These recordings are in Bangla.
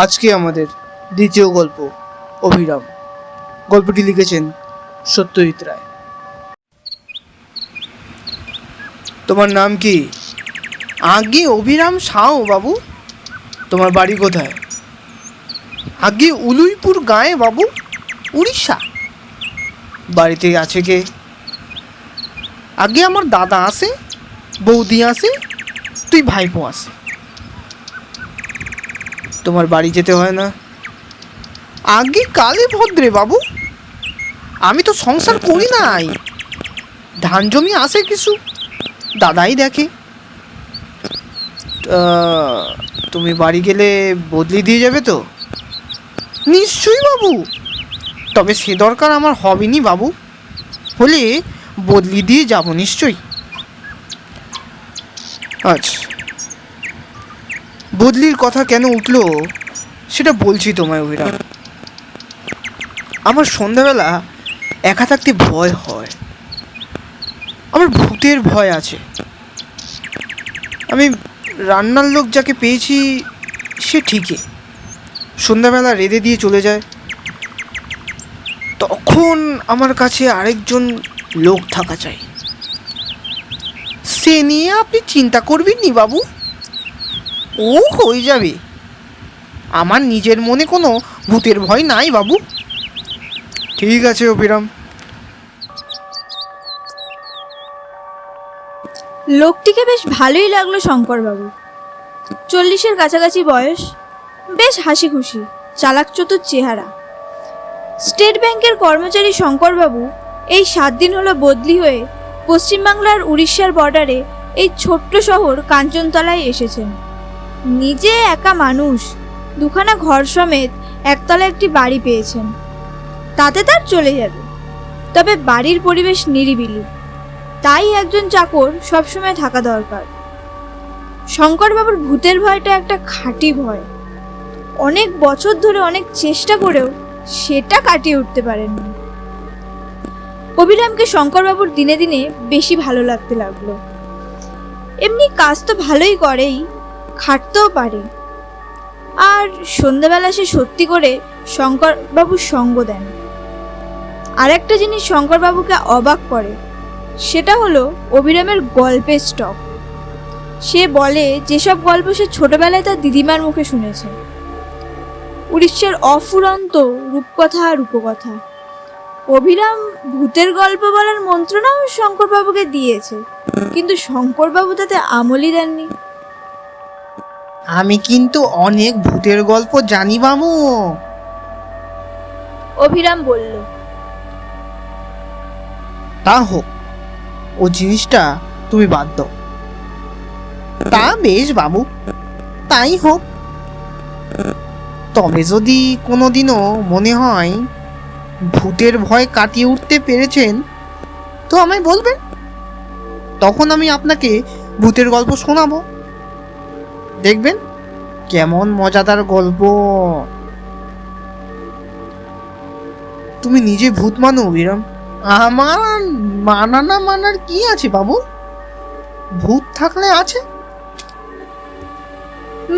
আজকে আমাদের দ্বিতীয় গল্প অভিরাম। গল্পটি লিখেছেন সত্যজিৎ রায়। তোমার নাম কি? আগে অভিরাম সাউ বাবু। তোমার বাড়ি কোথায়? আগে উলুইপুর গাঁয়ে বাবু, উড়িষ্যা। বাড়িতে আছে কে? আগে আমার দাদা আসে, বৌদি আসে, তুই ভাইপো আসে। তোমার বাড়ি যেতে হয় না? আগে কালে ভদ্রে বাবু, আমি তো সংসার করি নাই। ধান জমি আসে কিছু, দাদাই দেখে। তুমি বাড়ি গেলে বদলি দিয়ে যাবে তো? নিশ্চয়ই বাবু, তবে সে দরকার আমার হবেনি বাবু। হলে বদলি দিয়ে যাব নিশ্চয়ই। আচ্ছা, বদলির কথা কেন উঠলো সেটা বলছি তোমায় অভিরাম। আমার সন্ধ্যাবেলা একা থাকতে ভয় হয়, আমার ভূতের ভয় আছে। আমি রান্নার লোক যাকে পেয়েছি সে ঠিকই সন্ধ্যাবেলা রেঁধে দিয়ে চলে যায়। তখন আমার কাছে আরেকজন লোক থাকা চাই। সে নিয়ে আপনি চিন্তা করবেন নি বাবু, ও হয়ে যাবে। আমার নিজের মনে কোনো ভূতের ভয় নাই বাবু। ঠিক আছে অভিরাম। লোকটিকে বেশ ভালোই লাগলো শঙ্করবাবু। 40-এর কাছাকাছি বয়স, বেশ হাসি খুশি, চালাক চতুর চেহারা। স্টেট ব্যাংকের কর্মচারী শঙ্করবাবু এই 7 দিন হলো বদলি হয়ে পশ্চিমবাংলার উড়িষ্যার বর্ডারে এই ছোট্ট শহর কাঞ্চনতলায় এসেছেন। নিজে একা মানুষ, দুখানা ঘর সমেত একতলা একটি বাড়ি পেয়েছেন। তাতে তার চলে যাবে, তবে বাড়ির পরিবেশ নিরিবিলি, তাই একজন চাকর সবসময় থাকা দরকার। শঙ্করবাবুর ভূতের ভয়টা একটা খাঁটি ভয়। অনেক বছর ধরে অনেক চেষ্টা করেও সেটা কাটিয়ে উঠতে পারেননি। অভিরামকে শঙ্করবাবুর দিনে দিনে বেশি ভালো লাগতে লাগলো। এমনি কাজ তো ভালোই করেই, খাটতেও পারে। আর সন্ধ্যাবেলা সে সত্যি করে শঙ্করবাবুর সঙ্গ দেন। আর একটা জিনিস শঙ্করবাবুকে অবাক করে, সেটা হলো অভিরামের গল্পের স্টক। সে বলে যেসব গল্প সে ছোটবেলায় তার দিদিমার মুখে শুনেছে। উড়িষ্যার অফুরন্ত রূপকথা আর রূপকথা। অভিরাম ভূতের গল্প বলার মন্ত্রণাও শঙ্করবাবুকে দিয়েছে, কিন্তু শঙ্করবাবু তাতে আমলই দেননি। আমি কিন্তু অনেক ভূতের গল্প জানি বাবু, অভিরাম বলল। তা হোক, ও জিনিসটা তুমি বাদ দাও। তা বেশ বাবু, তাই হোক। তবে যদি কোনোদিনও মনে হয় ভূতের ভয় কাটিয়ে উঠতে পেরেছেন তো আমায় বলবেন, তখন আমি আপনাকে ভূতের গল্প শোনাবো। দেখবেন কেমন মজাদার গল্প। তুমি নিজে ভূত মানো অভিরাম? আমার মানা না মানার কি আছে বাবু? ভূত থাকলে আছে,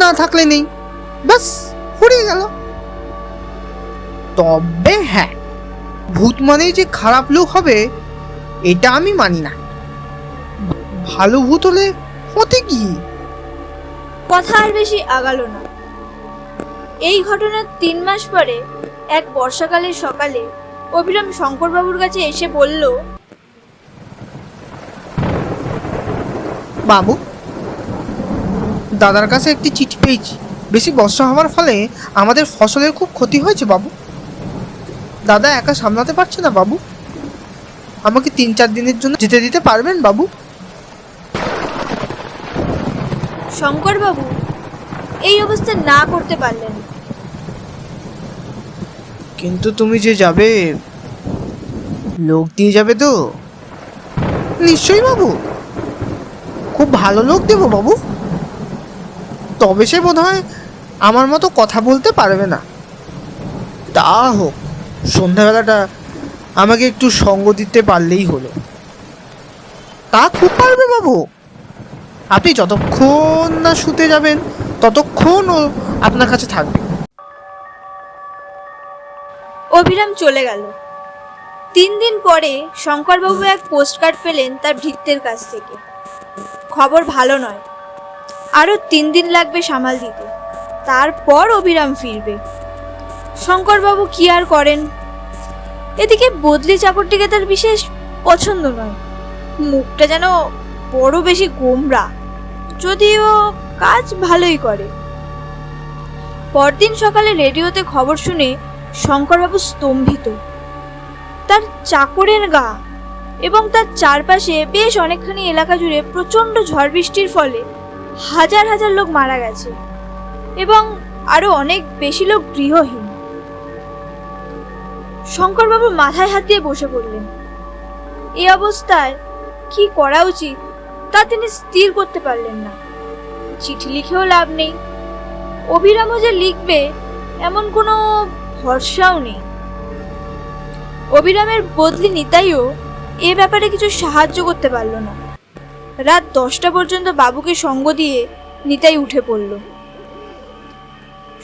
না থাকলে নেই, ব্যাস ফুরিয়ে গেল। তবে হ্যাঁ, ভূত মানেই যে খারাপ লোক হবে এটা আমি মানি না। ভালো ভূত হলে হতে কি? কথা আর বেশি আগালো না। এই ঘটনার 3 মাস পরে এক বর্ষাকালের সকালে অভিরাম শঙ্করবাবুর কাছে এসে বলল, বাবু, দাদার কাছে একটি চিঠি পেয়েছি। বেশি বর্ষা হওয়ার ফলে আমাদের ফসলের খুব ক্ষতি হয়েছে বাবু। দাদা একা সামলাতে পারছে না বাবু, আমাকে 3-4 দিনের জন্য যেতে দিতে পারবেন বাবু? শঙ্করবাবু এই অবস্থা না করতে পারলেন। কিন্তু তুমি যে যাবে, লোক দিয়ে যাবে তো? নিশ্চয়ই বাবু, খুব ভালো লোক দেবো বাবু। তবে সে বোধহয় আমার মতো কথা বলতে পারবে না। তা হোক, সন্ধ্যাবেলাটা আমাকে একটু সঙ্গ দিতে পারলেই হলো। তা খুব পারবে বাবু। আপনি যতক্ষণ না শুতে যাবেন ততক্ষণ ও আপনার কাছে থাকবে। অভিরাম চলে গেল। 3 দিন পরে শঙ্করবাবু এক পোস্টকার্ড পেলেন তার ভৃত্যের কাছ থেকে। খবর ভালো নয়, আরো 3 দিন লাগবে সামাল দিতে, তারপর অভিরাম ফিরবে। শঙ্করবাবু কি আর করেন। এদিকে বদলি চাকরটিকে তার বিশেষ পছন্দ নয়, মুখটা যেন বড় বেশি গোমরা, যদিও কাজ ভালোই করে। পরদিন সকালে রেডিওতে খবর শুনে শঙ্করবাবু স্তম্ভিত। তার চাকরের গা এবং তার চারপাশে বেশ অনেকখানি এলাকা জুড়ে প্রচন্ড ঝড় বৃষ্টির ফলে হাজার হাজার লোক মারা গেছে এবং আরো অনেক বেশি লোক গৃহহীন। শঙ্করবাবু মাথায় হাত দিয়ে বসে পড়লেন। এই অবস্থায় কি করা উচিত তা তিনি স্থির করতে পারলেন না। চিঠি লিখেও লাভ নেই, অভিরামও যে লিখবে এমন কোনো ভরসাও নেই। অভিরামের বদলি নিতাইও এ ব্যাপারে কিছু সাহায্য করতে পারল না। রাত 10টা পর্যন্ত বাবুকে সঙ্গ দিয়ে নিতাই উঠে পড়ল।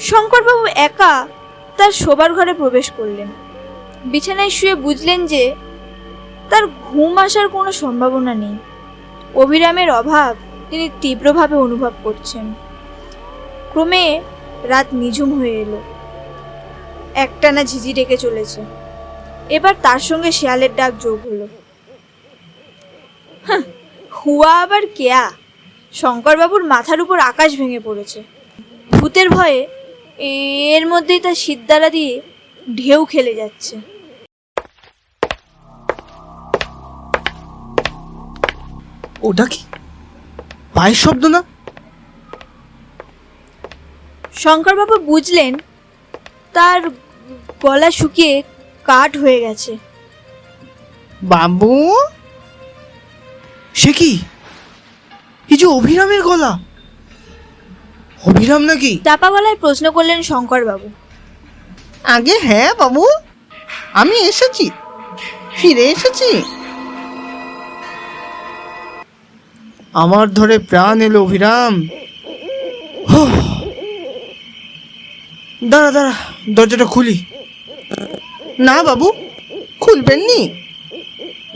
শঙ্করবাবু একা তার শোবার ঘরে প্রবেশ করলেন। বিছানায় শুয়ে বুঝলেন যে তার ঘুম আসার কোনো সম্ভাবনা নেই। অভিরামের অভাব তিনি তীব্রভাবে অনুভব করছেন। ক্রমে রাত নিঝুম হয়ে এলো। একটানা ঝিঝি ডেকে চলেছে। এবার তার সঙ্গে শেয়ালের ডাক যোগ হলো। হুয়া আবার কেয়া! শঙ্করবাবুর মাথার উপর আকাশ ভেঙে পড়েছে। ভূতের ভয়ে এর মধ্যেই তার সিদ্ধারা দিয়ে ঢেউ খেলে যাচ্ছে। ওটা কি পায়ের শব্দ না? শঙ্করবাবু বুঝলেন তার গলা শুকিয়ে কাঠ হয়ে গেছে। বাবু, সে কি? এই যে অভিরামের গলা! অভিরাম নাকি? চাপা গলায় প্রশ্ন করলেন শঙ্করবাবু। আগে হ্যাঁ বাবু, আমি এসেছি, ফিরে এসেছি। আমার ধরে প্রাণ এলো অভিরাম। দাঁড়া দাঁড়া, দরজাটা খুলি। না বাবু, খুলবেন নি?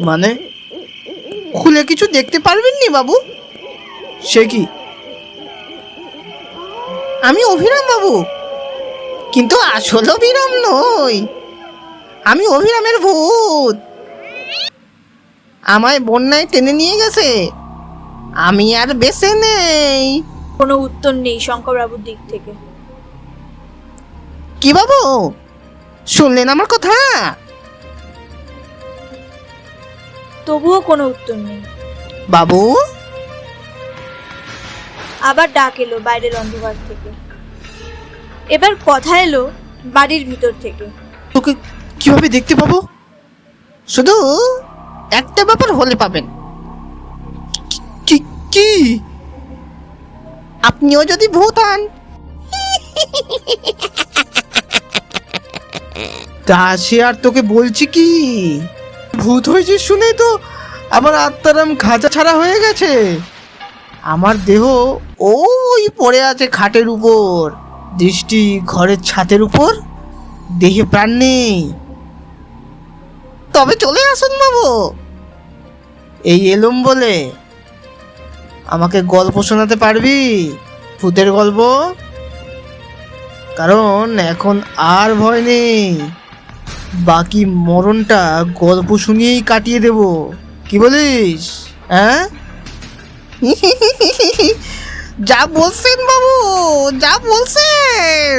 মানে খুলে কিছু দেখতে পারবেন নি বাবু? সে কি? আমি অভিরাম বাবু, কিন্তু আসল অভিরাম নই। আমি অভিরামের ভূত। আমায় বন্যায় টেনে নিয়ে গেছে, আমি আর বেঁচে নেই। কোনো উত্তর নেই শঙ্করবাবুর দিক থেকে। কি বাবু, শুনলেন আমার কথা? তবুও কোনো উত্তর নেই। বাবু, আবার ডাক এলো বাইরের অন্ধকার থেকে। এবার কথা এলো বাড়ির ভিতর থেকে। তোকে কিভাবে দেখতে পাবো? শুধু একটা ব্যাপার হলে পাবেন। কি কি? আপনিও যদি ভূত হন। তা সে আর তোকে বলছি কি, ভূত হয়েছে শুনে তো আমার আত্মারাম খাঁচা ছাড়া হয়ে গেছে। আমার দেহ ওই পড়ে আছে খাটের উপর, দৃষ্টি ঘরের ছাদের উপর, দেহে প্রাণ নেই। তবে চলে আসুন বাবু, এই এলুম বলে আমাকে গল্প শোনাতে পারবি, ভূতের গল্প? কারণ এখন আর ভয় নেই, বাকি মরণটা গল্প শুনিয়েই কাটিয়ে দেব। কি বলিস? হ্যাঁ? যা বলছেন বাবু, যা বলছেন।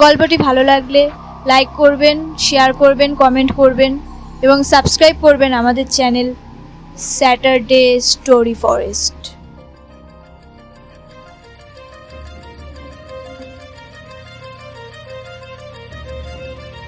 গল্পটি ভালো লাগলে লাইক করবেন, শেয়ার করবেন, কমেন্ট করবেন এবং সাবস্ক্রাইব করবেন আমাদের চ্যানেল স্যাটারডে স্টোরি ফরেস্ট।